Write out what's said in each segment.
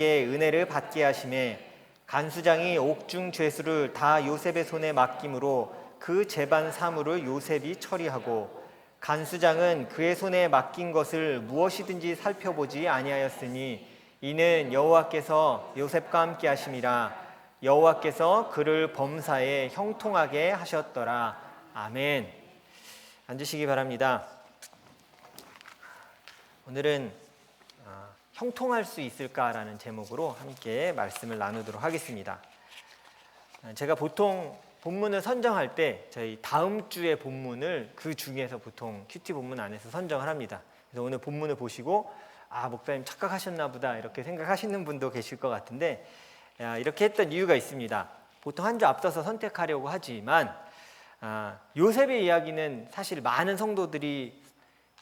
은혜를 받게 하심에 간수장이 옥중 죄수를 다 요셉의 손에 맡김으로 그 재반 사물을 요셉이 처리하고 간수장은 그의 손에 맡긴 것을 무엇이든지 살펴보지 아니하였으니 이는 여호와께서 요셉과 함께 하심이라. 여호와께서 그를 범사에 형통하게 하셨더라. 아멘. 앉으시기 바랍니다. 오늘은 형통할 수 있을까라는 제목으로 함께 말씀을 나누도록 하겠습니다. 제가 보통 본문을 선정할 때 저희 다음 주의 본문을 그 중에서 보통 큐티 본문 안에서 선정을 합니다. 그래서 오늘 본문을 보시고 목사님 착각하셨나 보다 이렇게 생각하시는 분도 계실 것 같은데 이렇게 했던 이유가 있습니다. 보통 한 주 앞서서 선택하려고 하지만 요셉의 이야기는 사실 많은 성도들이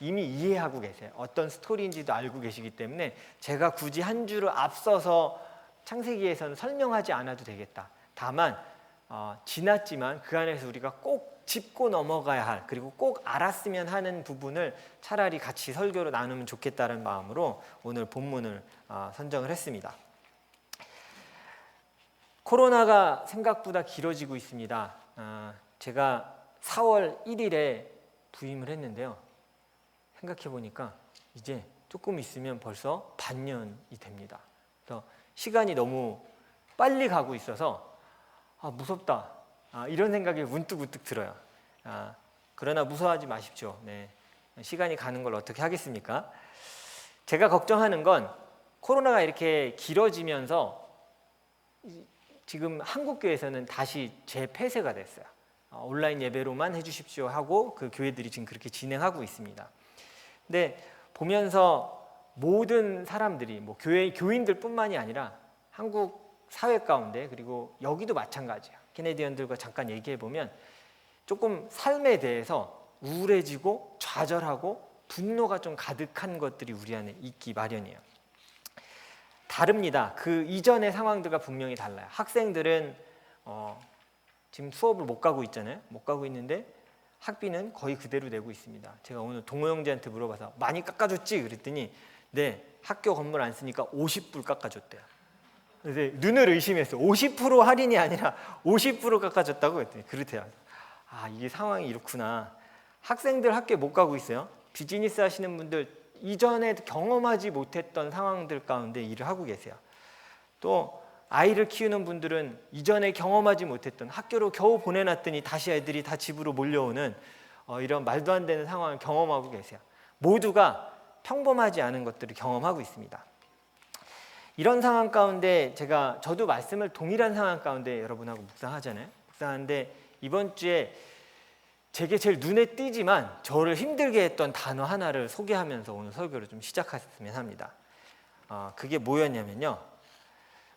이미 이해하고 계세요. 어떤 스토리인지도 알고 계시기 때문에 제가 굳이 한 주를 앞서서 창세기에서는 설명하지 않아도 되겠다. 다만 지났지만 그 안에서 우리가 꼭 짚고 넘어가야 할, 그리고 꼭 알았으면 하는 부분을 차라리 같이 설교로 나누면 좋겠다는 마음으로 오늘 본문을 선정을 했습니다. 코로나가 생각보다 길어지고 있습니다. 제가 4월 1일에 부임을 했는데요. 생각해보니까 이제 조금 있으면 벌써 반년이 됩니다. 그래서 시간이 너무 빨리 가고 있어서 무섭다 이런 생각이 문득 들어요. 그러나 무서워하지 마십시오. 네. 시간이 가는 걸 어떻게 하겠습니까? 제가 걱정하는 건 코로나가 이렇게 길어지면서 지금 한국교회에서는 다시 재폐쇄가 됐어요. 온라인 예배로만 해주십시오 하고 그 교회들이 지금 그렇게 진행하고 있습니다. 근데 보면서 모든 사람들이 교인들뿐만이 아니라 한국 사회 가운데, 그리고 여기도 마찬가지예요. 캐네디언들과 잠깐 얘기해 보면 조금 삶에 대해서 우울해지고 좌절하고 분노가 좀 가득한 것들이 우리 안에 있기 마련이에요. 다릅니다. 그 이전의 상황들과 분명히 달라요. 학생들은 지금 수업을 못 가고 있잖아요. 못 가고 있는데 학비는 거의 그대로 내고 있습니다. 제가 오늘 동호 형제한테 물어봐서 많이 깎아줬지? 그랬더니 네, 학교 건물 안 쓰니까 50불 깎아줬대요. 그래서 눈을 의심했어요. 50% 할인이 아니라 50% 깎아줬다고 그랬더니 그렇대요. 이게 상황이 이렇구나. 학생들 학교에 못 가고 있어요. 비즈니스 하시는 분들 이전에 경험하지 못했던 상황들 가운데 일을 하고 계세요. 또 아이를 키우는 분들은 이전에 경험하지 못했던, 학교로 겨우 보내놨더니 다시 애들이 다 집으로 몰려오는 이런 말도 안 되는 상황을 경험하고 계세요. 모두가 평범하지 않은 것들을 경험하고 있습니다. 이런 상황 가운데 저도 말씀을 동일한 상황 가운데 여러분하고 묵상하잖아요. 묵상하는데 이번 주에 제게 제일 눈에 띄지만 저를 힘들게 했던 단어 하나를 소개하면서 오늘 설교를 좀 시작했으면 합니다. 그게 뭐였냐면요.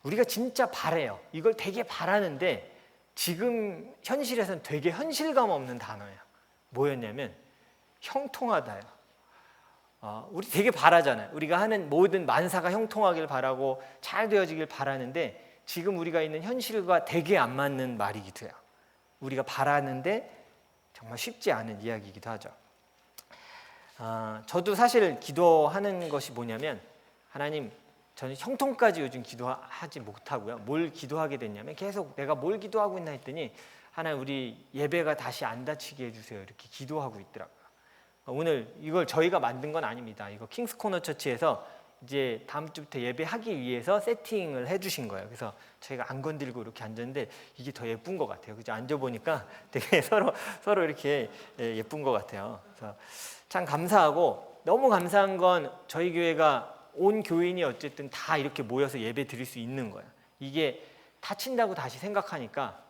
우리가 진짜 바래요. 이걸 되게 바라는데 지금 현실에서는 되게 현실감 없는 단어예요. 뭐였냐면 형통하다요. 우리 되게 바라잖아요. 우리가 하는 모든 만사가 형통하길 바라고 잘 되어지길 바라는데 지금 우리가 있는 현실과 되게 안 맞는 말이기도 해요. 우리가 바라는데 정말 쉽지 않은 이야기이기도 하죠. 저도 사실 기도하는 것이 뭐냐면 하나님, 저는 형통까지 요즘 기도하지 못하고요. 뭘 기도하게 됐냐면 계속 내가 뭘 기도하고 있나 했더니 하나님, 우리 예배가 다시 안 다치게 해주세요. 이렇게 기도하고 있더라고요. 오늘 이걸 저희가 만든 건 아닙니다. 이거 킹스 코너 처치에서 이제 다음 주부터 예배하기 위해서 세팅을 해주신 거예요. 그래서 저희가 안 건들고 이렇게 앉았는데 이게 더 예쁜 것 같아요. 그죠? 앉아보니까 되게 서로 이렇게 예쁜 것 같아요. 그래서 참 감사하고, 너무 감사한 건 저희 교회가 온 교인이 어쨌든 다 이렇게 모여서 예배 드릴 수 있는 거예요. 이게 다친다고 다시 생각하니까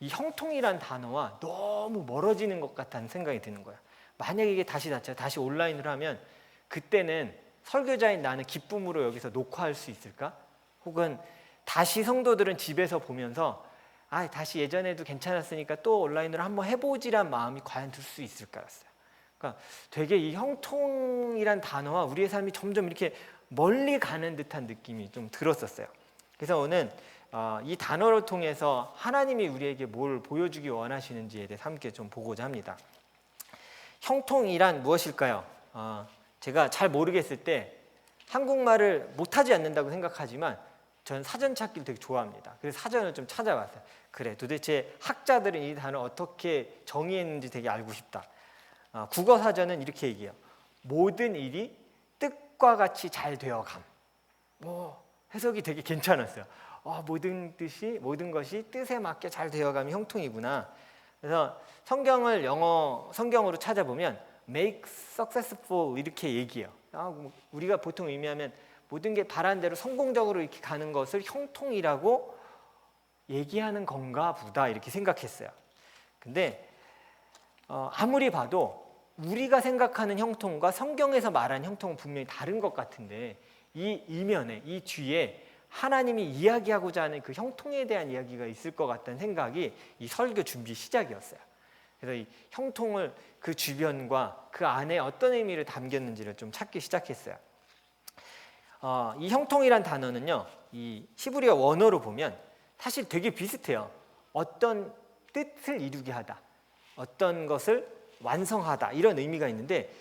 이 형통이란 단어와 너무 멀어지는 것 같다는 생각이 드는 거예요. 만약에 이게 다시 다쳐요, 다시 온라인으로 하면 그때는 설교자인 나는 기쁨으로 여기서 녹화할 수 있을까? 혹은 다시 성도들은 집에서 보면서 다시 예전에도 괜찮았으니까 또 온라인으로 한번 해보지란 마음이 과연 들 수 있을까였어요. 그러니까 되게 이 형통이란 단어와 우리의 삶이 점점 이렇게 멀리 가는 듯한 느낌이 좀 들었었어요. 그래서 오늘 이 단어를 통해서 하나님이 우리에게 뭘 보여주기 원하시는지에 대해서 함께 좀 보고자 합니다. 형통이란 무엇일까요? 제가 잘 모르겠을 때 한국말을 못하지 않는다고 생각하지만 저는 사전 찾기를 되게 좋아합니다. 그래서 사전을 좀 찾아봤어요. 그래, 도대체 학자들은 이 단어 어떻게 정의했는지 되게 알고 싶다. 국어 사전은 이렇게 얘기해요. 모든 일이 뜻과 같이 잘 되어감. 해석이 되게 괜찮았어요. 모든 것이 뜻에 맞게 잘 되어감이 형통이구나. 그래서 성경을 영어 성경으로 찾아보면 make successful 이렇게 얘기해요. 우리가 보통 의미하면 모든 게 바란 대로 성공적으로 이렇게 가는 것을 형통이라고 얘기하는 건가 보다 이렇게 생각했어요. 근데 아무리 봐도 우리가 생각하는 형통과 성경에서 말하는 형통은 분명히 다른 것 같은데 이 이면에, 이 뒤에 하나님이 이야기하고자 하는 그 형통에 대한 이야기가 있을 것 같다는 생각이 이 설교 준비 시작이었어요. 그래서 이 형통을 그 주변과 그 안에 어떤 의미를 담겼는지를 좀 찾기 시작했어요. 이 형통이란 단어는요, 이 히브리어 원어로 보면 사실 되게 비슷해요. 어떤 뜻을 이루게 하다, 어떤 것을 완성하다 이런 의미가 있는데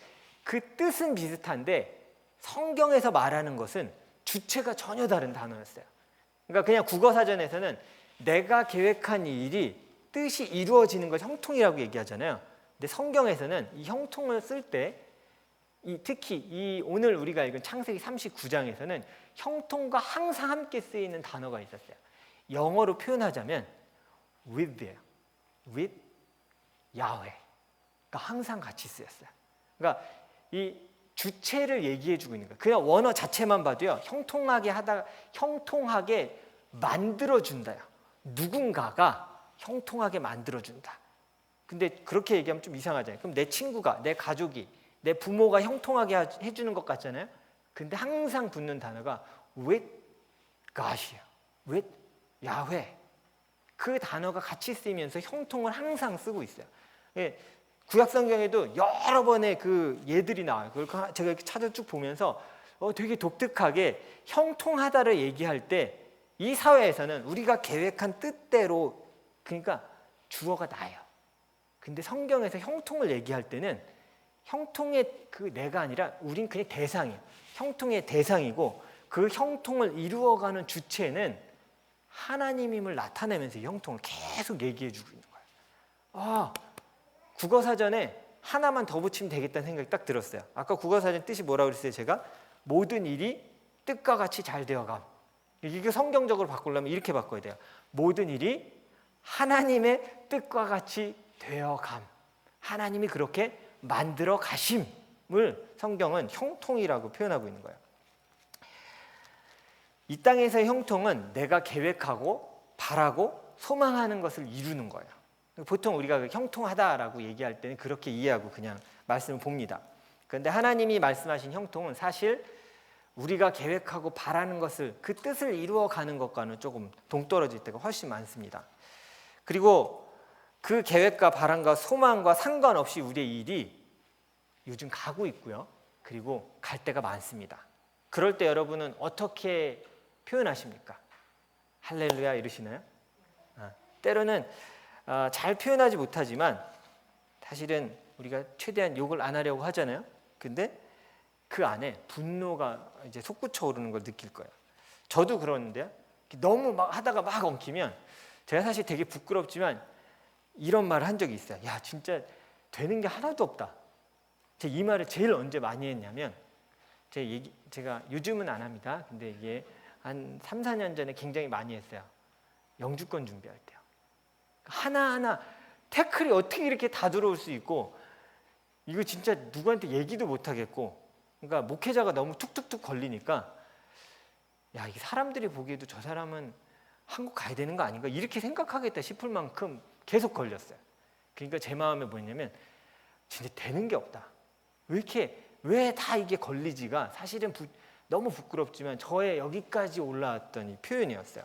그 뜻은 비슷한데 성경에서 말하는 것은 주체가 전혀 다른 단어였어요. 그러니까 그냥 국어사전에서는 내가 계획한 이 일이 뜻이 이루어지는 걸 형통이라고 얘기하잖아요. 근데 성경에서는 이 형통을 쓸 때 특히 오늘 우리가 읽은 창세기 39장에서는 형통과 항상 함께 쓰이는 단어가 있었어요. 영어로 표현하자면 with예요. with 야훼. 그러니까 항상 같이 쓰였어요. 그러니까 이 주체를 얘기해주고 있는 거예요. 그냥 원어 자체만 봐도요, 형통하게 만들어준다요. 누군가가 형통하게 만들어준다. 근데 그렇게 얘기하면 좀 이상하잖아요. 그럼 내 친구가, 내 가족이, 내 부모가 형통하게 해주는 것 같잖아요. 근데 항상 붙는 단어가 with God이에요. with 야훼. 그 단어가 같이 쓰이면서 형통을 항상 쓰고 있어요. 구약 성경에도 여러 번의 그 예들이 나와요. 그걸 제가 이렇게 찾아 쭉 보면서 되게 독특하게 형통하다를 얘기할 때 이 사회에서는 우리가 계획한 뜻대로, 그러니까 주어가 나예요. 근데 성경에서 형통을 얘기할 때는 형통의 그 내가 아니라 우린 그냥 대상이에요. 형통의 대상이고 그 형통을 이루어가는 주체는 하나님임을 나타내면서 이 형통을 계속 얘기해주고 있는 거예요. 국어사전에 하나만 더 붙이면 되겠다는 생각이 딱 들었어요. 아까 국어사전 뜻이 뭐라고 그랬어요? 제가 모든 일이 뜻과 같이 잘 되어감. 이게 성경적으로 바꾸려면 이렇게 바꿔야 돼요. 모든 일이 하나님의 뜻과 같이 되어감. 하나님이 그렇게 만들어 가심을 성경은 형통이라고 표현하고 있는 거예요. 이 땅에서의 형통은 내가 계획하고 바라고 소망하는 것을 이루는 거예요. 보통 우리가 형통하다라고 얘기할 때는 그렇게 이해하고 그냥 말씀을 봅니다. 그런데 하나님이 말씀하신 형통은 사실 우리가 계획하고 바라는 것을, 그 뜻을 이루어가는 것과는 조금 동떨어질 때가 훨씬 많습니다. 그리고 그 계획과 바람과 소망과 상관없이 우리의 일이 요즘 가고 있고요. 그리고 갈 때가 많습니다. 그럴 때 여러분은 어떻게 표현하십니까? 할렐루야 이러시나요? 때로는 잘 표현하지 못하지만 사실은 우리가 최대한 욕을 안 하려고 하잖아요. 근데 그 안에 분노가 이제 솟구쳐 오르는 걸 느낄 거예요. 저도 그러는데요. 너무 막 하다가 막 엉키면 제가 사실 되게 부끄럽지만 이런 말을 한 적이 있어요. 야, 진짜 되는 게 하나도 없다. 제가 이 말을 제일 언제 많이 했냐면 제가 요즘은 안 합니다. 근데 이게 한 3, 4년 전에 굉장히 많이 했어요. 영주권 준비할 때요. 하나하나 태클이 어떻게 이렇게 다 들어올 수 있고 이거 진짜 누구한테 얘기도 못 하겠고, 그러니까 목회자가 너무 툭툭툭 걸리니까 야, 이게 사람들이 보기에도 저 사람은 한국 가야 되는 거 아닌가 이렇게 생각하겠다 싶을 만큼 계속 걸렸어요. 그러니까 제 마음에 뭐냐면 진짜 되는 게 없다. 왜 다 이게 걸리지가 사실은 너무 부끄럽지만 저의 여기까지 올라왔던 이 표현이었어요.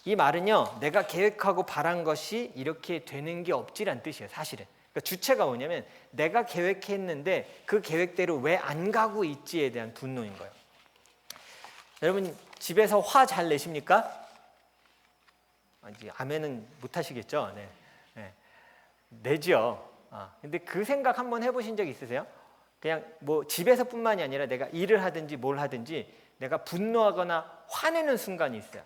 이 말은요, 내가 계획하고 바란 것이 이렇게 되는 게 없지란 뜻이에요. 사실은. 그러니까 주체가 뭐냐면 내가 계획했는데 그 계획대로 왜 안 가고 있지에 대한 분노인 거예요. 여러분 집에서 화 잘 내십니까? 아멘은 못 하시겠죠? 네. 내죠. 근데 그 생각 한번 해보신 적 있으세요? 그냥 뭐 집에서뿐만이 아니라 내가 일을 하든지 뭘 하든지 내가 분노하거나 화내는 순간이 있어요.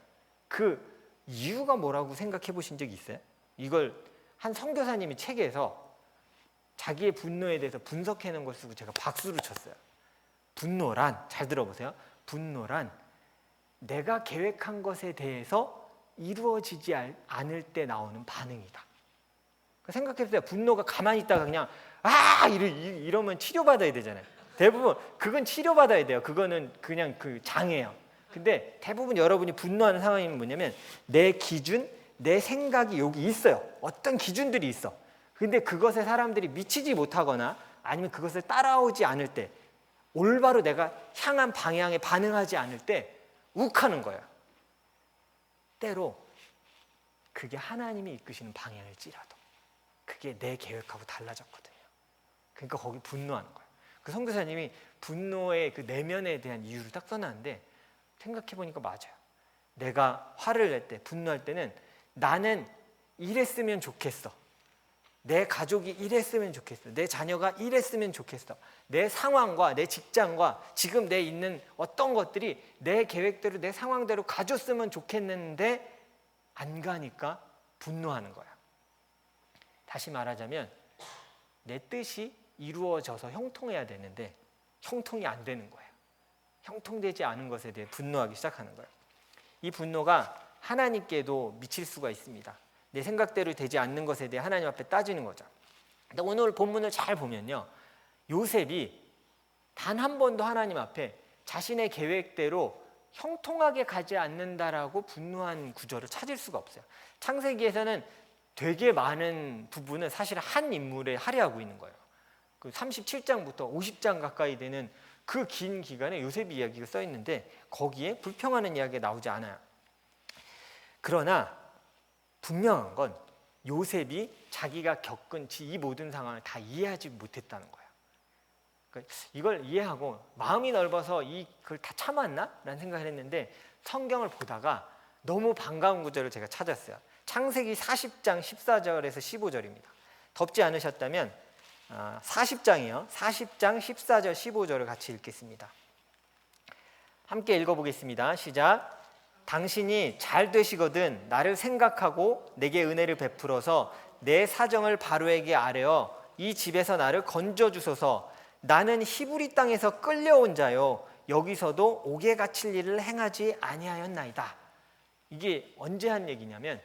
그 이유가 뭐라고 생각해 보신 적 있어요? 이걸 한 선교사님이 책에서 자기의 분노에 대해서 분석해 놓은 걸 쓰고 제가 박수를 쳤어요. 분노란, 잘 들어보세요. 분노란 내가 계획한 것에 대해서 이루어지지 않을 때 나오는 반응이다. 생각해보세요. 분노가 가만히 있다가 그냥 이러면 치료받아야 되잖아요. 대부분 그건 치료받아야 돼요. 그거는 그냥 그 장애예요. 근데 대부분 여러분이 분노하는 상황이 뭐냐면 내 기준, 내 생각이 여기 있어요. 어떤 기준들이 있어. 근데 그것에 사람들이 미치지 못하거나 아니면 그것을 따라오지 않을 때, 올바로 내가 향한 방향에 반응하지 않을 때 욱하는 거예요. 때로 그게 하나님이 이끄시는 방향일지라도 그게 내 계획하고 달라졌거든요. 그러니까 거기 분노하는 거예요. 그 선교사님이 분노의 그 내면에 대한 이유를 딱 써놨는데 생각해보니까 맞아요. 내가 화를 낼 때, 분노할 때는 나는 이랬으면 좋겠어. 내 가족이 이랬으면 좋겠어. 내 자녀가 이랬으면 좋겠어. 내 상황과 내 직장과 지금 내 있는 어떤 것들이 내 계획대로 내 상황대로 가줬으면 좋겠는데 안 가니까 분노하는 거야. 다시 말하자면 내 뜻이 이루어져서 형통해야 되는데 형통이 안 되는 거예요. 형통되지 않은 것에 대해 분노하기 시작하는 거예요. 이 분노가 하나님께도 미칠 수가 있습니다. 내 생각대로 되지 않는 것에 대해 하나님 앞에 따지는 거죠. 근데 오늘 본문을 잘 보면요, 요셉이 단 한 번도 하나님 앞에 자신의 계획대로 형통하게 가지 않는다라고 분노한 구절을 찾을 수가 없어요. 창세기에서는 되게 많은 부분은 사실 한 인물에 할애하고 있는 거예요. 그 37장부터 50장 가까이 되는 그 긴 기간에 요셉 이야기가 써 있는데 거기에 불평하는 이야기가 나오지 않아요. 그러나 분명한 건 요셉이 자기가 겪은 이 모든 상황을 다 이해하지 못했다는 거예요. 그러니까 이걸 이해하고 마음이 넓어서 그걸 다 참았나? 라는 생각을 했는데 성경을 보다가 너무 반가운 구절을 제가 찾았어요. 창세기 40장 14절에서 15절입니다. 덥지 않으셨다면 40장이요. 40장 14절 15절을 같이 읽겠습니다. 함께 읽어보겠습니다. 시작. 당신이 잘 되시거든 나를 생각하고 내게 은혜를 베풀어서 내 사정을 바로에게 아뢰어 이 집에서 나를 건져주소서. 나는 히브리 땅에서 끌려온 자요 여기서도 옥에 갇힐 일을 행하지 아니하였나이다. 이게 언제 한 얘기냐면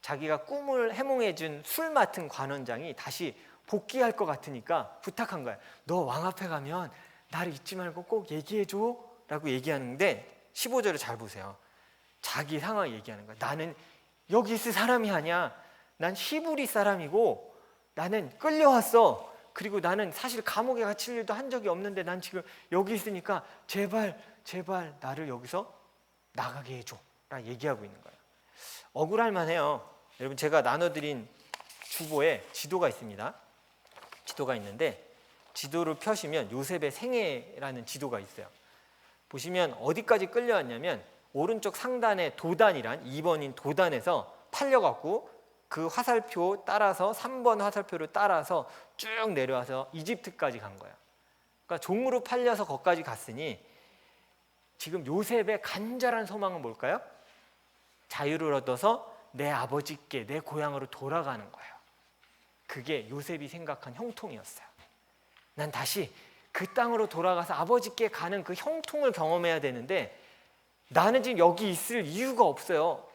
자기가 꿈을 해몽해준 술 맡은 관원장이 다시 복귀할 것 같으니까 부탁한 거야. 너 왕 앞에 가면 나를 잊지 말고 꼭 얘기해줘 라고 얘기하는데 15절을 잘 보세요. 자기 상황 얘기하는 거야. 나는 여기 있을 사람이 아니야. 난 히브리 사람이고 나는 끌려왔어. 그리고 나는 사실 감옥에 갇힐 일도 한 적이 없는데 난 지금 여기 있으니까 제발 나를 여기서 나가게 해줘 라 얘기하고 있는 거예요. 억울할 만해요. 여러분 제가 나눠드린 주보에 지도가 있습니다. 지도가 있는데 지도를 펴시면 요셉의 생애라는 지도가 있어요. 보시면 어디까지 끌려왔냐면 오른쪽 상단에 도단이란 2번인 도단에서 팔려갖고 그 화살표 따라서 3번 화살표를 따라서 쭉 내려와서 이집트까지 간 거예요. 그러니까 종으로 팔려서 거기까지 갔으니 지금 요셉의 간절한 소망은 뭘까요? 자유를 얻어서 내 아버지께 내 고향으로 돌아가는 거예요. 그게 요셉이 생각한 형통이었어요. 난 다시 그 땅으로 돌아가서 아버지께 가는 그 형통을 경험해야 되는데 나는 지금 여기 있을 이유가 없어요.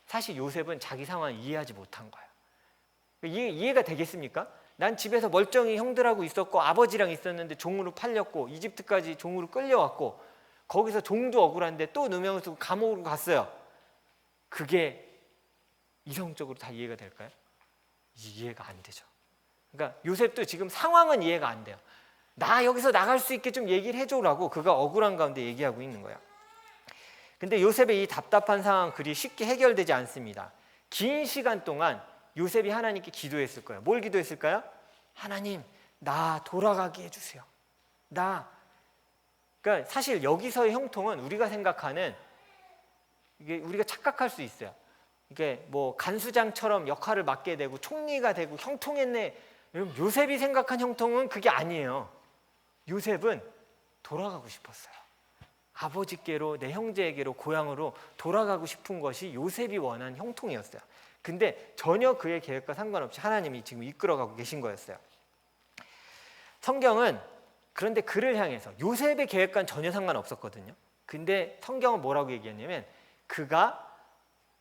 사실 요셉은 자기 상황을 이해하지 못한 거예요. 이해가 되겠습니까? 난 집에서 멀쩡히 형들하고 있었고 아버지랑 있었는데 종으로 팔렸고 이집트까지 종으로 끌려왔고 거기서 종도 억울한데 또 누명을 쓰고 감옥으로 갔어요. 그게 이성적으로 다 이해가 될까요? 이해가 안 되죠. 그러니까 요셉도 지금 상황은 이해가 안 돼요. 나 여기서 나갈 수 있게 좀 얘기를 해줘라고 그가 억울한 가운데 얘기하고 있는 거야. 근데 요셉의 이 답답한 상황 그리 쉽게 해결되지 않습니다. 긴 시간 동안 요셉이 하나님께 기도했을 거예요. 뭘 기도했을까요? 하나님, 나 돌아가게 해주세요. 그러니까 사실 여기서의 형통은 우리가 생각하는 이게 우리가 착각할 수 있어요. 이게 뭐 간수장처럼 역할을 맡게 되고 총리가 되고 형통했네. 요셉이 생각한 형통은 그게 아니에요. 요셉은 돌아가고 싶었어요. 아버지께로, 내 형제에게로, 고향으로 돌아가고 싶은 것이 요셉이 원한 형통이었어요. 근데 전혀 그의 계획과 상관없이 하나님이 지금 이끌어가고 계신 거였어요. 성경은 그런데 그를 향해서 요셉의 계획과는 전혀 상관없었거든요. 근데 성경은 뭐라고 얘기했냐면 그가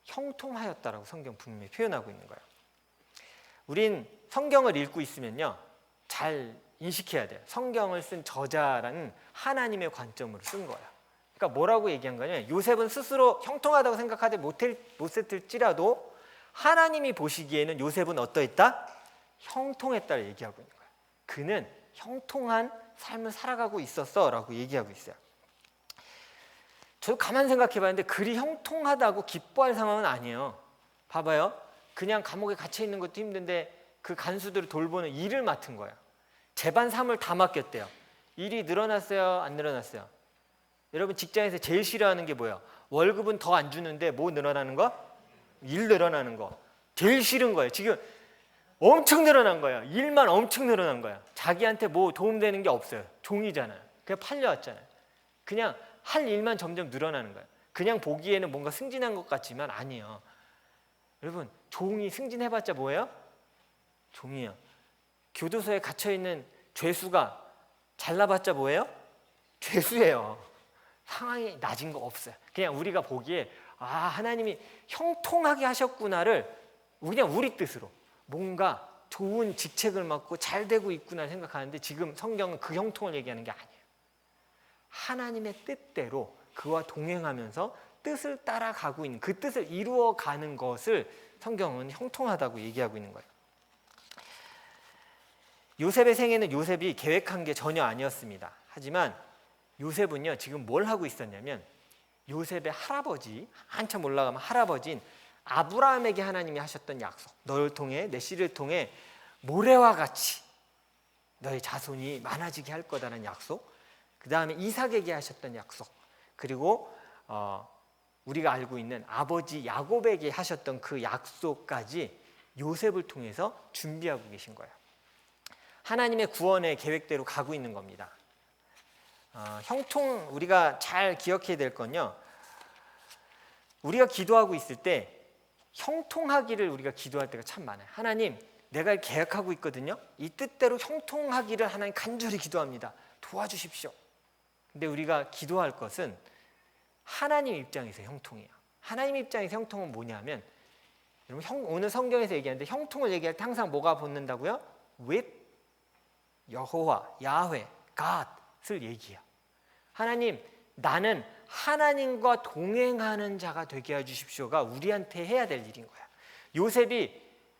형통하였다라고 성경 분명히 표현하고 있는 거예요. 우린 성경을 읽고 있으면요, 잘 인식해야 돼요. 성경을 쓴 저자라는 하나님의 관점으로 쓴 거예요. 그러니까 뭐라고 얘기한 거냐면 요셉은 스스로 형통하다고 생각하지 못했을지라도 하나님이 보시기에는 요셉은 어떠했다? 형통했다를 얘기하고 있는 거예요. 그는 형통한 삶을 살아가고 있었어 라고 얘기하고 있어요. 저도 가만 생각해 봤는데 그리 형통하다고 기뻐할 상황은 아니에요. 봐봐요. 그냥 감옥에 갇혀 있는 것도 힘든데 그 간수들을 돌보는 일을 맡은 거예요. 재반 3을 다 맡겼대요. 일이 늘어났어요? 안 늘어났어요? 여러분 직장에서 제일 싫어하는 게 뭐예요? 월급은 더 안 주는데 뭐 늘어나는 거? 일 늘어나는 거. 제일 싫은 거예요. 지금 엄청 늘어난 거예요. 일만 엄청 늘어난 거예요. 자기한테 뭐 도움되는 게 없어요. 종이잖아요. 그냥 팔려왔잖아요. 그냥 할 일만 점점 늘어나는 거예요. 그냥 보기에는 뭔가 승진한 것 같지만 아니에요. 여러분 종이 승진해봤자 뭐예요? 종이에요. 교도소에 갇혀있는 죄수가 잘나봤자 뭐예요? 죄수예요. 상황이 낮은 거 없어요. 그냥 우리가 보기에 아 하나님이 형통하게 하셨구나를 그냥 우리 뜻으로 뭔가 좋은 직책을 맡고 잘 되고 있구나 생각하는데 지금 성경은 그 형통을 얘기하는 게 아니에요. 하나님의 뜻대로 그와 동행하면서 뜻을 따라가고 있는 그 뜻을 이루어가는 것을 성경은 형통하다고 얘기하고 있는 거예요. 요셉의 생애는 요셉이 계획한 게 전혀 아니었습니다. 하지만 요셉은요 지금 뭘 하고 있었냐면 요셉의 할아버지, 한참 올라가면 할아버지인 아브라함에게 하나님이 하셨던 약속, 너를 통해 내 씨를 통해 모래와 같이 너의 자손이 많아지게 할 거다라는 약속, 그 다음에 이삭에게 하셨던 약속, 그리고 우리가 알고 있는 아버지 야곱에게 하셨던 그 약속까지 요셉을 통해서 준비하고 계신 거예요. 하나님의 구원의 계획대로 가고 있는 겁니다. 형통 우리가 잘 기억해야 될 건요, 우리가 기도하고 있을 때 형통하기를 우리가 기도할 때가 참 많아요. 하나님 내가 계획하고 있거든요. 이 뜻대로 형통하기를 하나님 간절히 기도합니다. 도와주십시오. 근데 우리가 기도할 것은 하나님 입장에서 형통이에요. 하나님 입장에서 형통은 뭐냐면 여러분 오늘 성경에서 얘기하는데 형통을 얘기할 때 항상 뭐가 붙는다고요? with 여호와, 야훼, God을 얘기해요. 하나님 나는 하나님과 동행하는 자가 되게 해주십시오가 우리한테 해야 될 일인 거야. 요셉이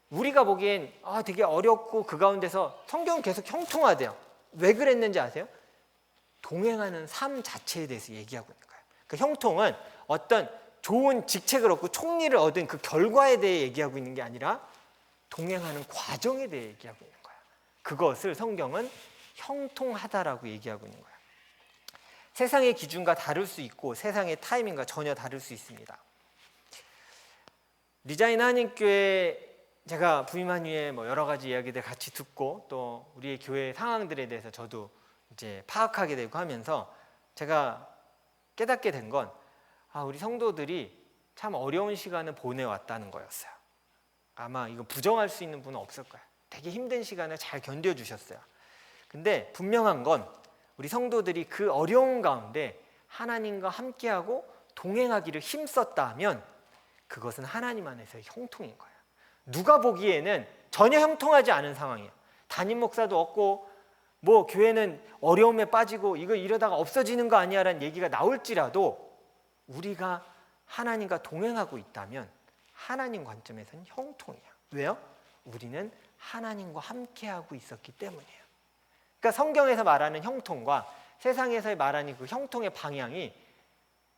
우리가 보기엔 되게 어렵고 그 가운데서 성경은 계속 형통하대요. 왜 그랬는지 아세요? 동행하는 삶 자체에 대해서 얘기하고 있는 거예요. 그 형통은 어떤 좋은 직책을 얻고 총리를 얻은 그 결과에 대해 얘기하고 있는 게 아니라 동행하는 과정에 대해 얘기하고 있는 거예요. 그것을 성경은 형통하다라고 얘기하고 있는 거예요. 세상의 기준과 다를 수 있고 세상의 타이밍과 전혀 다를 수 있습니다. 리자인 한인교회 제가 부임한 후에 여러 가지 이야기들 같이 듣고 또 우리의 교회 상황들에 대해서 저도 이제 파악하게 되고 하면서 제가 깨닫게 된 건 우리 성도들이 참 어려운 시간을 보내왔다는 거였어요. 아마 이거 부정할 수 있는 분은 없을 거예요. 되게 힘든 시간을 잘 견뎌주셨어요. 근데 분명한 건 우리 성도들이 그 어려운 가운데 하나님과 함께하고 동행하기를 힘썼다면 그것은 하나님 안에서의 형통인 거예요. 누가 보기에는 전혀 형통하지 않은 상황이에요. 담임 목사도 없고 교회는 어려움에 빠지고 이거 이러다가 없어지는 거 아니야 라는 얘기가 나올지라도 우리가 하나님과 동행하고 있다면 하나님 관점에서는 형통이에요. 왜요? 우리는 하나님과 함께하고 있었기 때문이에요. 그러니까 성경에서 말하는 형통과 세상에서 말하는 그 형통의 방향이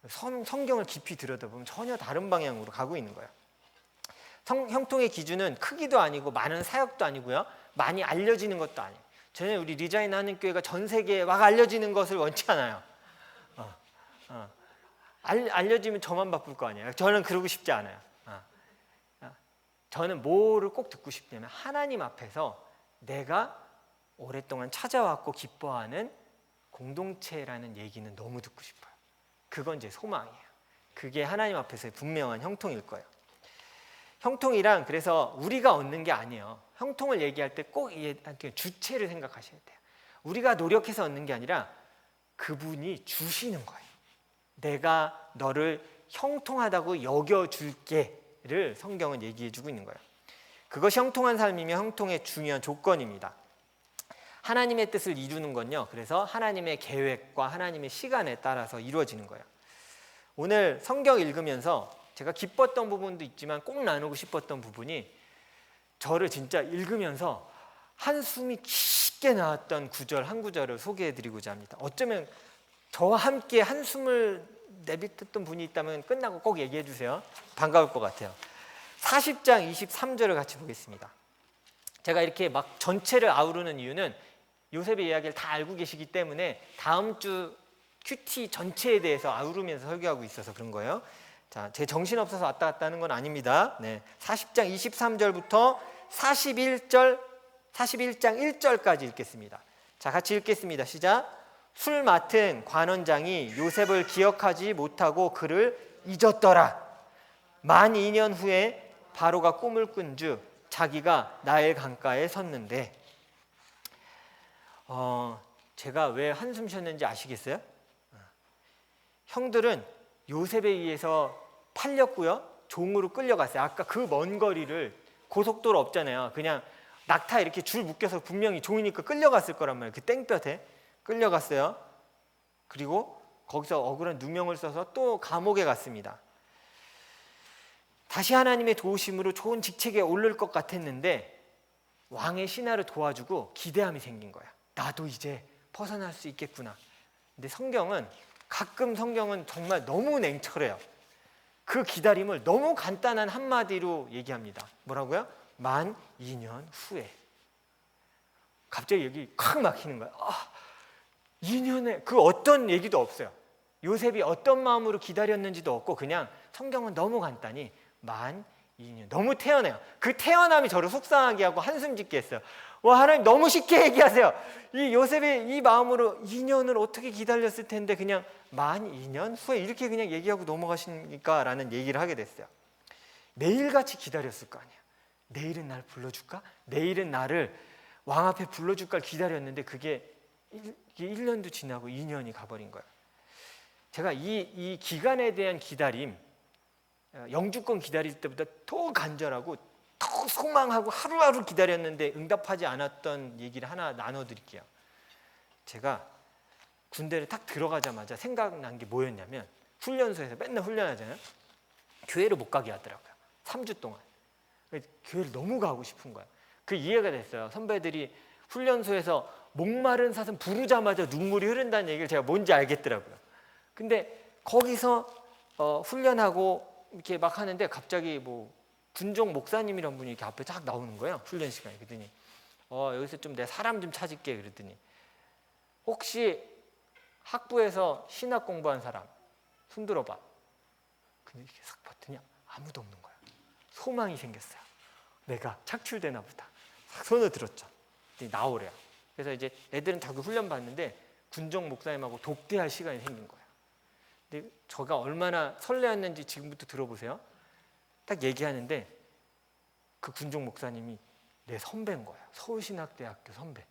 성경을 깊이 들여다보면 전혀 다른 방향으로 가고 있는 거예요. 형통의 기준은 크기도 아니고 많은 사역도 아니고요, 많이 알려지는 것도 아니에요. 저는 우리 리자인 한인교회가 전 세계에 막 알려지는 것을 원치 않아요. 알려지면 저만 바쁠 거 아니에요. 저는 그러고 싶지 않아요. 저는 뭐를 꼭 듣고 싶냐면 하나님 앞에서 내가 오랫동안 찾아왔고 기뻐하는 공동체라는 얘기는 너무 듣고 싶어요. 그건 제 소망이에요. 그게 하나님 앞에서의 분명한 형통일 거예요. 형통이란 그래서 우리가 얻는 게 아니에요. 형통을 얘기할 때 꼭 주체를 생각하셔야 돼요. 우리가 노력해서 얻는 게 아니라 그분이 주시는 거예요. 내가 너를 형통하다고 여겨줄게를 성경은 얘기해주고 있는 거예요. 그것이 형통한 삶이며 형통의 중요한 조건입니다. 하나님의 뜻을 이루는 건요, 그래서 하나님의 계획과 하나님의 시간에 따라서 이루어지는 거예요. 오늘 성경 읽으면서 제가 기뻤던 부분도 있지만 꼭 나누고 싶었던 부분이, 저를 진짜 읽으면서 한숨이 깊게 나왔던 구절 한 구절을 소개해드리고자 합니다. 어쩌면 저와 함께 한숨을 내뱉었던 분이 있다면 끝나고 꼭 얘기해 주세요. 반가울 것 같아요. 40장 23절을 같이 보겠습니다. 제가 이렇게 막 전체를 아우르는 이유는 요셉의 이야기를 다 알고 계시기 때문에 다음 주 큐티 전체에 대해서 아우르면서 설교하고 있어서 그런 거예요. 자, 제 정신 없어서 왔다 갔다 하는 건 아닙니다. 네, 40장 23절부터 41장 1절까지 읽겠습니다. 자, 같이 읽겠습니다. 시작. 술 맡은 관원장이 요셉을 기억하지 못하고 그를 잊었더라. 만 2년 후에 바로가 꿈을 꾼 주 자기가 나일 강가에 섰는데, 제가 왜 한숨 쉬었는지 아시겠어요? 형들은 요셉에 의해서 팔렸고요, 종으로 끌려갔어요. 아까 그 먼 거리를, 고속도로 없잖아요. 그냥 낙타 이렇게 줄 묶여서 분명히 종이니까 끌려갔을 거란 말이에요. 그 땡볕에 끌려갔어요. 그리고 거기서 억울한 누명을 써서 또 감옥에 갔습니다. 다시 하나님의 도우심으로 좋은 직책에 오를 것 같았는데 왕의 신하를 도와주고 기대함이 생긴 거야. 나도 이제 벗어날 수 있겠구나. 근데 가끔 성경은 정말 너무 냉철해요. 그 기다림을 너무 간단한 한마디로 얘기합니다. 뭐라고요? 만 2년 후에. 갑자기 여기 콱 막히는 거야. 2년에 그 어떤 얘기도 없어요. 요셉이 어떤 마음으로 기다렸는지도 없고, 그냥 성경은 너무 간단히 만 2년. 너무 태어나요. 그 태어남이 저를 속상하게 하고 한숨 짓게 했어요. 와, 하나님 너무 쉽게 얘기하세요. 이 요셉의 이 마음으로 2년을 어떻게 기다렸을 텐데 그냥 만 2년 후에 이렇게 그냥 얘기하고 넘어가시니까 라는 얘기를 하게 됐어요. 매일같이 기다렸을 거 아니에요. 내일은 날 불러줄까? 내일은 나를 왕 앞에 불러줄까 기다렸는데 그게 1년도 지나고 2년이 가버린 거예요. 제가 이 기간에 대한 기다림, 영주권 기다릴 때보다 더 간절하고 더 소망하고 하루하루 기다렸는데 응답하지 않았던 얘기를 하나 나눠드릴게요. 제가 군대를 딱 들어가자마자 생각난 게 뭐였냐면, 훈련소에서 맨날 훈련하잖아요. 교회를 못 가게 하더라고요. 3주 동안. 교회를 너무 가고 싶은 거예요. 그 이해가 됐어요. 선배들이 훈련소에서 목마른 사슴 부르자마자 눈물이 흐른다는 얘기를 제가 뭔지 알겠더라고요. 근데 거기서 훈련하고 이렇게 막 하는데 갑자기 뭐 군종 목사님이란 분이 이렇게 앞에 딱 나오는 거예요. 훈련 시간에. 그러더니 여기서 좀 내 사람 좀 찾을게. 그랬더니 혹시 학부에서 신학 공부한 사람 손 들어봐. 근데 이렇게 싹 봤더니 아무도 없는 거예요. 소망이 생겼어요. 내가 착출되나 보다. 싹 손을 들었죠. 나오래요. 그래서 이제 애들은 다 그 훈련 받는데 군종 목사님하고 독대할 시간이 생긴 거예요. 근데 제가 얼마나 설레었는지 지금부터 들어보세요. 딱 얘기하는데 그 군종 목사님이 내 선배인 거예요. 서울신학대학교 선배.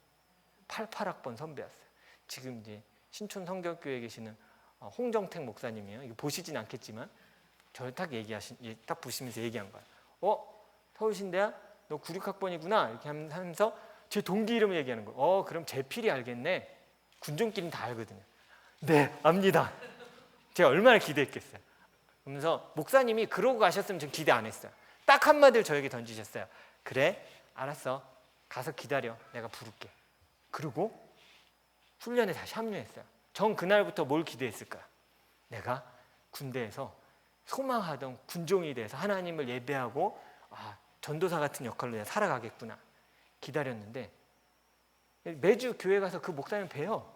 88학번 선배였어요. 지금 이제 신촌 성결교회에 계시는 홍정택 목사님이에요. 이거 보시진 않겠지만 저를 딱 보시면서 얘기한 거예요. 서울신대야? 너 96학번이구나. 이렇게 하면서 제 동기 이름을 얘기하는 거예요. 그럼 제 필이 알겠네. 군종끼리는 다 알거든요. 네, 압니다. 제가 얼마나 기대했겠어요. 그러면서 목사님이 그러고 가셨으면 전 기대 안 했어요. 딱 한마디를 저에게 던지셨어요. 그래, 알았어. 가서 기다려. 내가 부를게. 그리고 훈련에 다시 합류했어요. 전 그날부터 뭘 기대했을까요? 내가 군대에서 소망하던 군종이 돼서 하나님을 예배하고 전도사 같은 역할로 내가 살아가겠구나 기다렸는데, 매주 교회 가서 그 목사님 뵈요.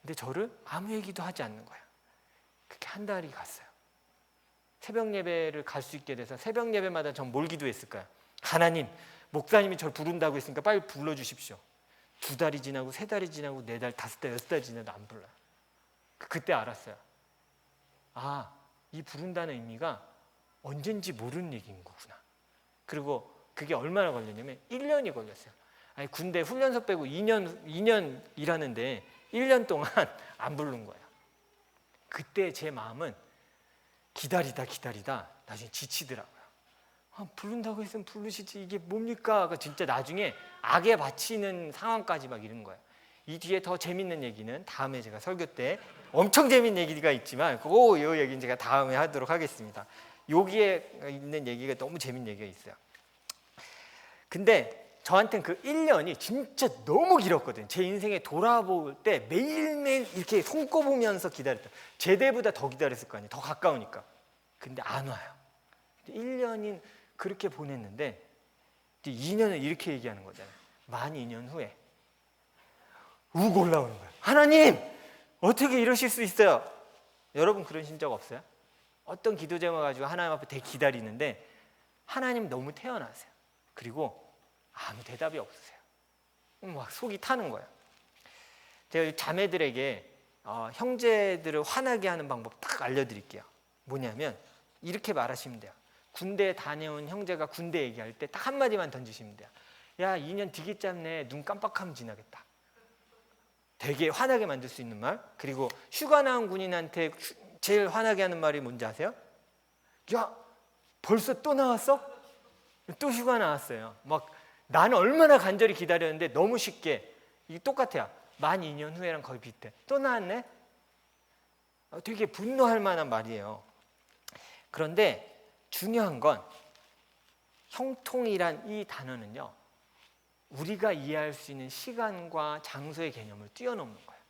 근데 저를 아무 얘기도 하지 않는 거예요. 그렇게 한 달이 갔어요. 새벽 예배를 갈 수 있게 돼서 새벽 예배마다 전 뭘 기도했을까요? 하나님, 목사님이 저를 부른다고 했으니까 빨리 불러주십시오. 2달이 지나고 3달이 지나고 4달, 5달, 6달 지나도 안 불러요. 그때 알았어요. 아, 이 부른다는 의미가 언젠지 모르는 얘기인 거구나. 그리고 그게 얼마나 걸렸냐면 1년이 걸렸어요. 아니, 군대 훈련소 빼고 2년 일하는데 1년 동안 안 부른 거예요. 그때 제 마음은 기다리다 나중에 지치더라고요. 부른다고 했으면 부르시지, 이게 뭡니까? 진짜 나중에 악에 바치는 상황까지 막 이런 거예요. 이 뒤에 더 재밌는 얘기는 다음에 제가 설교 때 엄청 재밌는 얘기가 있지만 이 얘기는 제가 다음에 하도록 하겠습니다. 여기에 있는 얘기가 너무 재밌는 얘기가 있어요. 근데 저한테는 그 1년이 진짜 너무 길었거든요. 제 인생에 돌아볼 때 매일매일 이렇게 손꼽으면서 기다렸다. 제대보다 더 기다렸을 거 아니에요. 더 가까우니까. 근데 안 와요. 1년인 그렇게 보냈는데 이제 2년을 이렇게 얘기하는 거잖아요. 만 2년 후에 욱 올라오는 거예요. 하나님, 어떻게 이러실 수 있어요? 여러분 그러신 적 없어요? 어떤 기도 제목 가지고 하나님 앞에 되게 기다리는데 하나님 너무 태어나세요. 그리고 아무 대답이 없으세요. 막 속이 타는 거예요. 제가 자매들에게 형제들을 화나게 하는 방법 딱 알려드릴게요. 뭐냐면 이렇게 말하시면 돼요. 군대 다녀온 형제가 군대 얘기할 때 딱 한마디만 던지시면 돼요. 야, 2년 되게 짧네. 눈 깜빡하면 지나겠다. 되게 화나게 만들 수 있는 말. 그리고 휴가 나온 군인한테 제일 화나게 하는 말이 뭔지 아세요? 야, 벌써 또 나왔어? 또 휴가 나왔어요. 막 나는 얼마나 간절히 기다렸는데 너무 쉽게. 이게 똑같아요. 만 2년 후에랑 거의 비슷해. 또 나왔네? 되게 분노할 만한 말이에요. 그런데 중요한 건 형통이란 이 단어는요, 우리가 이해할 수 있는 시간과 장소의 개념을 뛰어넘는 거예요.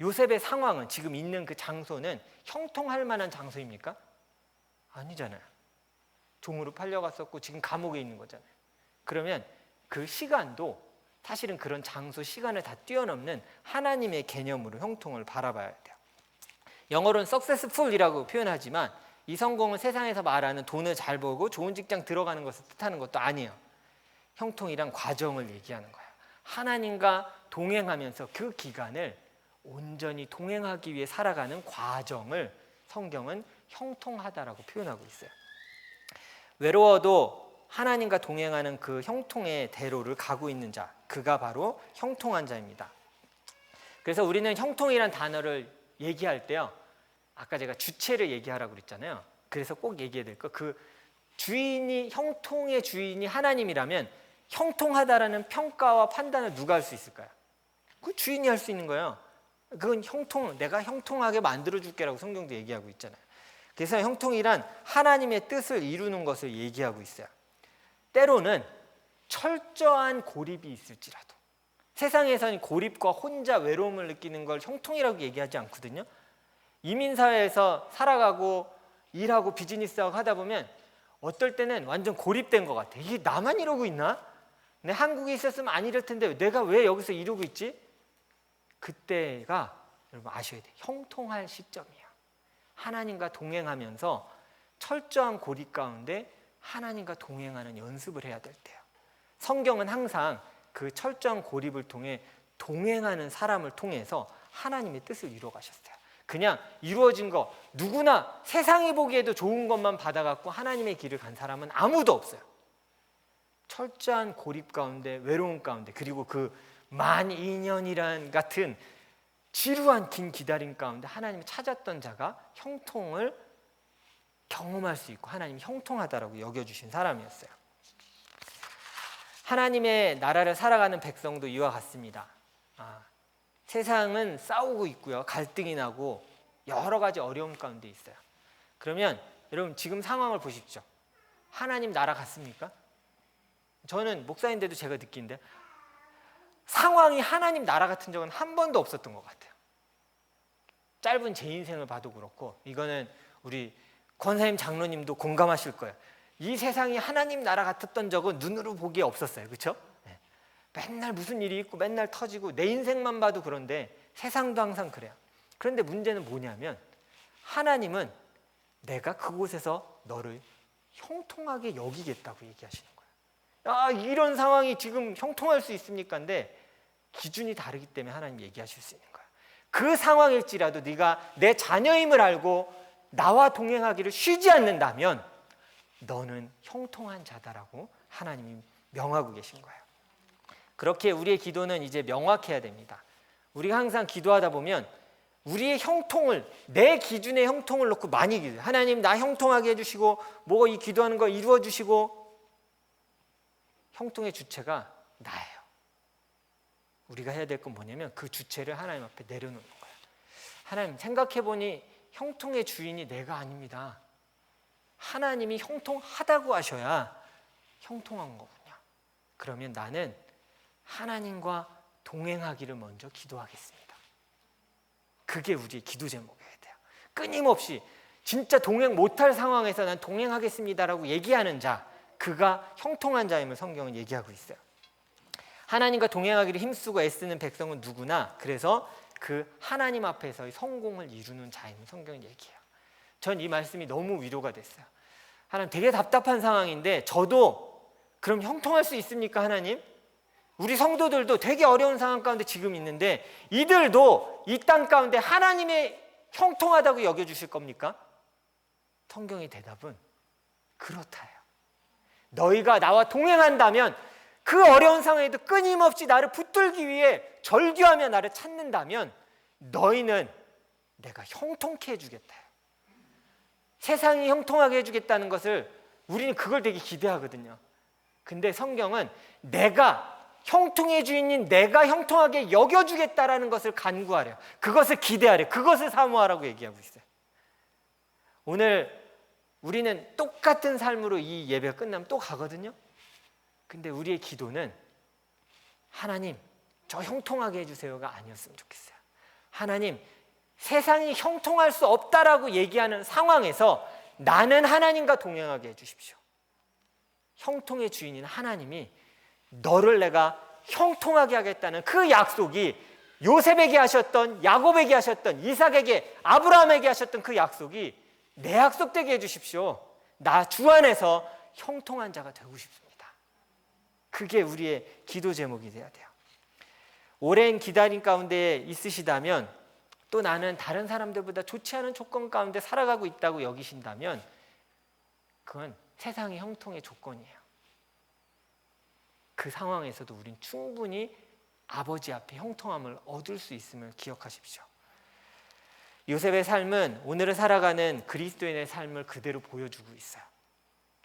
요셉의 상황은, 지금 있는 그 장소는 형통할 만한 장소입니까? 아니잖아요. 종으로 팔려갔었고 지금 감옥에 있는 거잖아요. 그러면 그 시간도 사실은 그런 장소, 시간을 다 뛰어넘는 하나님의 개념으로 형통을 바라봐야 돼요. 영어로는 successful이라고 표현하지만 이 성공은 세상에서 말하는 돈을 잘 벌고 좋은 직장 들어가는 것을 뜻하는 것도 아니에요. 형통이란 과정을 얘기하는 거예요. 하나님과 동행하면서 그 기간을 온전히 동행하기 위해 살아가는 과정을 성경은 형통하다라고 표현하고 있어요. 외로워도 하나님과 동행하는 그 형통의 대로를 가고 있는 자, 그가 바로 형통한 자입니다. 그래서 우리는 형통이란 단어를 얘기할 때요, 아까 제가 주체를 얘기하라고 그랬잖아요. 그래서 꼭 얘기해야 될 거, 그 주인이, 형통의 주인이 하나님이라면 형통하다라는 평가와 판단을 누가 할 수 있을까요? 그 주인이 할 수 있는 거예요. 그건 형통, 내가 형통하게 만들어줄게라고 성경도 얘기하고 있잖아요. 그래서 형통이란 하나님의 뜻을 이루는 것을 얘기하고 있어요. 때로는 철저한 고립이 있을지라도, 세상에서는 고립과 혼자 외로움을 느끼는 걸 형통이라고 얘기하지 않거든요. 이민사회에서 살아가고 일하고 비즈니스하고 하다 보면 어떨 때는 완전 고립된 것 같아. 이게 나만 이러고 있나? 내 한국에 있었으면 안 이럴 텐데 내가 왜 여기서 이러고 있지? 그때가 여러분 아셔야 돼요. 형통할 시점이에요. 하나님과 동행하면서 철저한 고립 가운데 하나님과 동행하는 연습을 해야 될 때요. 성경은 항상 그 철저한 고립을 통해 동행하는 사람을 통해서 하나님의 뜻을 이루어 가셨어요. 그냥 이루어진 거, 누구나 세상이 보기에도 좋은 것만 받아갖고 하나님의 길을 간 사람은 아무도 없어요. 철저한 고립 가운데, 외로움 가운데, 그리고 그 만 2년이란 같은 지루한 긴 기다림 가운데 하나님을 찾았던 자가 형통을 경험할 수 있고 하나님이 형통하다라고 여겨주신 사람이었어요. 하나님의 나라를 살아가는 백성도 이와 같습니다. 세상은 싸우고 있고요, 갈등이 나고 여러 가지 어려움 가운데 있어요. 그러면 여러분 지금 상황을 보십시오. 하나님 나라 같습니까? 저는 목사인데도 제가 느끼는데 상황이 하나님 나라 같은 적은 한 번도 없었던 것 같아요. 짧은 제 인생을 봐도 그렇고, 이거는 우리 권사님 장로님도 공감하실 거예요. 이 세상이 하나님 나라 같았던 적은 눈으로 보기에 없었어요. 그렇죠? 맨날 무슨 일이 있고 맨날 터지고 내 인생만 봐도 그런데 세상도 항상 그래요. 그런데 문제는 뭐냐면 하나님은 내가 그곳에서 너를 형통하게 여기겠다고 얘기하시는 거예요. 이런 상황이 지금 형통할 수 있습니까? 근데 기준이 다르기 때문에 하나님 얘기하실 수 있는 거야. 그 상황일지라도 네가 내 자녀임을 알고 나와 동행하기를 쉬지 않는다면 너는 형통한 자다라고 하나님이 명하고 계신 거예요. 그렇게 우리의 기도는 이제 명확해야 됩니다. 우리가 항상 기도하다 보면 우리의 형통을, 내 기준의 형통을 놓고 많이 기도해요. 하나님 나 형통하게 해주시고 뭐 이 기도하는 거 이루어 주시고, 형통의 주체가 나예요. 우리가 해야 될 건 뭐냐면 그 주체를 하나님 앞에 내려놓는 거예요. 하나님, 생각해보니 형통의 주인이 내가 아닙니다. 하나님이 형통하다고 하셔야 형통한 거군요. 그러면 나는 하나님과 동행하기를 먼저 기도하겠습니다. 그게 우리의 기도 제목이어야 돼요. 끊임없이 진짜 동행 못할 상황에서 난 동행하겠습니다라고 얘기하는 자, 그가 형통한 자임을 성경은 얘기하고 있어요. 하나님과 동행하기를 힘쓰고 애쓰는 백성은 누구나, 그래서 그 하나님 앞에서의 성공을 이루는 자임을 성경은 얘기해요. 전 이 말씀이 너무 위로가 됐어요. 하나님, 되게 답답한 상황인데 저도 그럼 형통할 수 있습니까, 하나님? 우리 성도들도 되게 어려운 상황 가운데 지금 있는데 이들도 이 땅 가운데 하나님의 형통하다고 여겨주실 겁니까? 성경의 대답은 그렇다예요. 너희가 나와 동행한다면, 그 어려운 상황에도 끊임없이 나를 붙들기 위해 절규하며 나를 찾는다면 너희는 내가 형통케 해주겠다. 세상이 형통하게 해주겠다는 것을 우리는 그걸 되게 기대하거든요. 근데 성경은 내가 형통의 주인인 내가 형통하게 여겨주겠다라는 것을 간구하래요. 그것을 기대하래요. 그것을 사모하라고 얘기하고 있어요. 오늘 우리는 똑같은 삶으로 이 예배가 끝나면 또 가거든요. 근데 우리의 기도는 하나님, 저 형통하게 해주세요가 아니었으면 좋겠어요. 하나님, 세상이 형통할 수 없다라고 얘기하는 상황에서 나는 하나님과 동행하게 해주십시오. 형통의 주인인 하나님이 너를 내가 형통하게 하겠다는 그 약속이 요셉에게 하셨던, 야곱에게 하셨던, 이삭에게, 아브라함에게 하셨던 그 약속이 내 약속되게 해주십시오. 나 주 안에서 형통한 자가 되고 싶습니다. 그게 우리의 기도 제목이 돼야 돼요. 오랜 기다림 가운데 있으시다면, 또 나는 다른 사람들보다 좋지 않은 조건 가운데 살아가고 있다고 여기신다면 그건 세상의 형통의 조건이에요. 그 상황에서도 우린 충분히 아버지 앞에 형통함을 얻을 수 있음을 기억하십시오. 요셉의 삶은 오늘을 살아가는 그리스도인의 삶을 그대로 보여주고 있어요.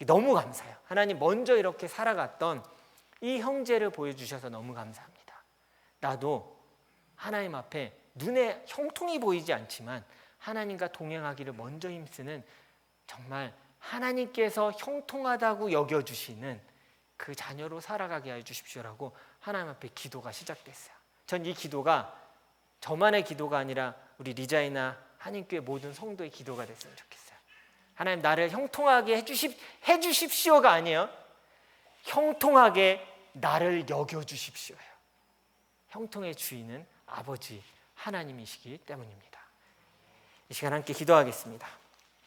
너무 감사해요. 하나님, 먼저 이렇게 살아갔던 이 형제를 보여주셔서 너무 감사합니다. 나도 하나님 앞에 눈에 형통이 보이지 않지만 하나님과 동행하기를 먼저 힘쓰는, 정말 하나님께서 형통하다고 여겨주시는 그 자녀로 살아가게 해주십시오라고 하나님 앞에 기도가 시작됐어요. 전 이 기도가 저만의 기도가 아니라 우리 리자이나 한인교회 모든 성도의 기도가 됐으면 좋겠어요. 하나님, 나를 형통하게 해주십시오가 아니에요. 형통하게 나를 여겨주십시오예요. 형통의 주인은 아버지 하나님이시기 때문입니다. 이 시간 함께 기도하겠습니다.